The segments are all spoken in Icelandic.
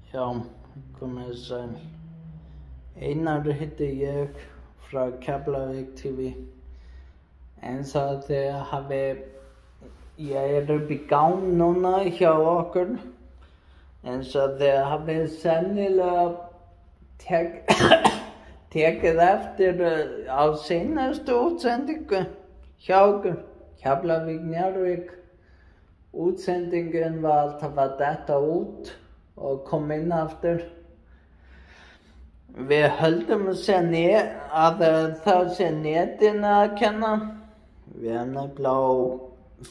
Já, komið sæl. Einar heiti ég frá Keflavík TV. Eins og þið hafið, ég upp í gang núna hjá okkur. Eins og þið hafið sennilega tekið eftir á seinustu útsendingu hjá okkur, Keflavík Njarðvík. Útsendingin var alltaf að detta út og kom inn aftur. Við höldum að það sé netinu að kenna. Við erum nefnilega á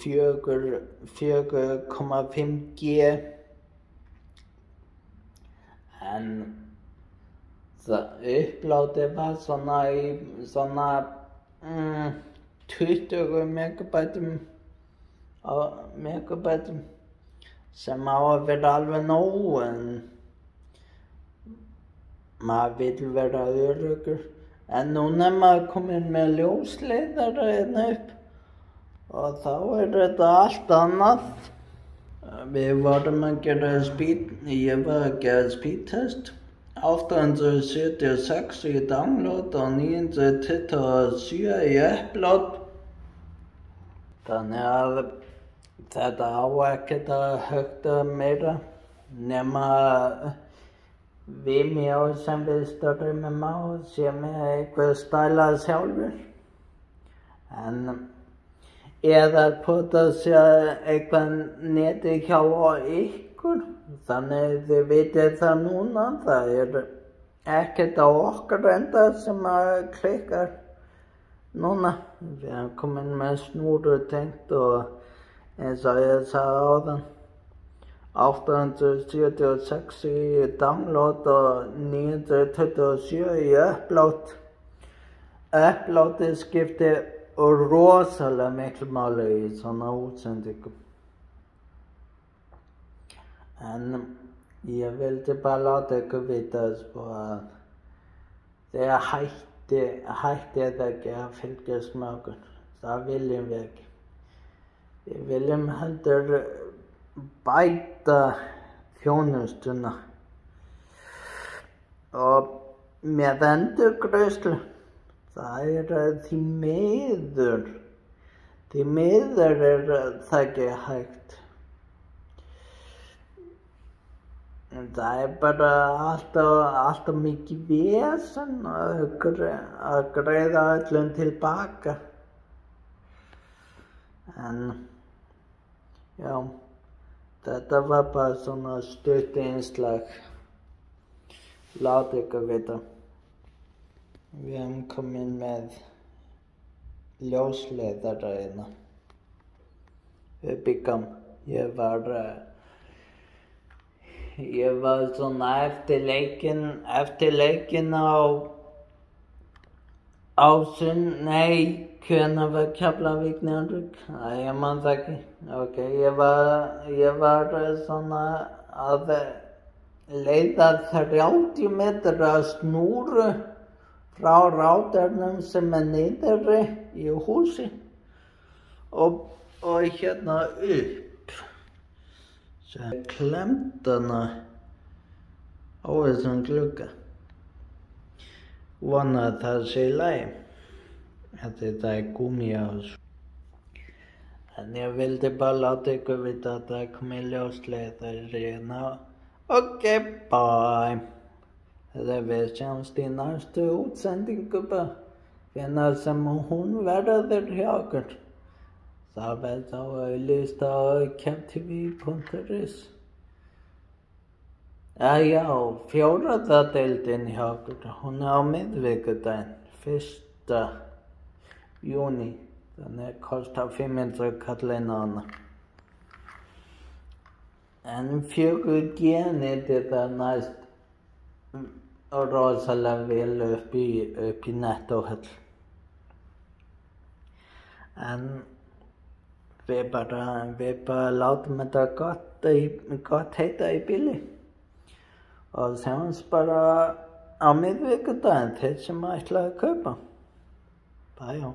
4,5G. En upplátið var svona 20 megabætum sem á að vera alveg nóg, en maður vill vera öruggur. En núna er maður komin með ljósleiðara hérna upp og þá er þetta allt annað. Við vorum að gera ég var að gera speedtest. 876 í download og 927 í upload. Þannig að þetta á ekkert að högta meira nema Vimeo sem við störðum á sem eitthvað stælað sjálfur. En eða pota sér eitthvað neti hjá ykkur, þannig þið vitið það núna. Það er ekkert á okkar enda sem að klikkar núna. Við erum komin með snúru tengt og eins og ég sagði áðan, 876 í download og 927 í upload. Uploadið skiptir rosalega miklu máli í svona útsendingum. En ég vildi bara láta ykkur vita að þegar hættið ekki að fylgjast með okkur. Það viljum við ekki. Við viljum heldur bæta þjónustuna og með endurgreiðslu. Það er því miður er það ekki hægt. Það er bara alltaf mikið vesen að greiða öllum tilbaka. En já, þetta var bara svona stutt innslag. Láta ykkur vita. Við erum komin með ljósleiðara hérna. Upp í gang. Ég var svona eftir leikinn á hvenær var Keflavík Njarðvík? Ég man það ekki. Ok, ég var svona að leiða 30 metra snúru frá ráðarnum sem niðri í húsi og hérna upp. Svo ég klemdi hana á þessum glugga. Vona að það sé í lagi. Þetta er gúmmí á þessu. En ég vildi bara láta ykkur vita að það er komið ljósleiðari hérna. Ok, bye. Við sjáumst í næstu útsendingu bara. Hvenær sem hún verður hjá okkur. Það verður þá auglýst á keftv.is. Já, 4. deildin hjá okkur. Hún er á miðvikudaginn, 1. júní. Þannig kostar 500 kall inn á hana. En 4G netið það næst rosalega vel upp í nettóhöll. En við bara látum þetta gott heita í bili. Og sjáumst bara á miðvikudaginn þeir sem ætla að kaupa. Bye.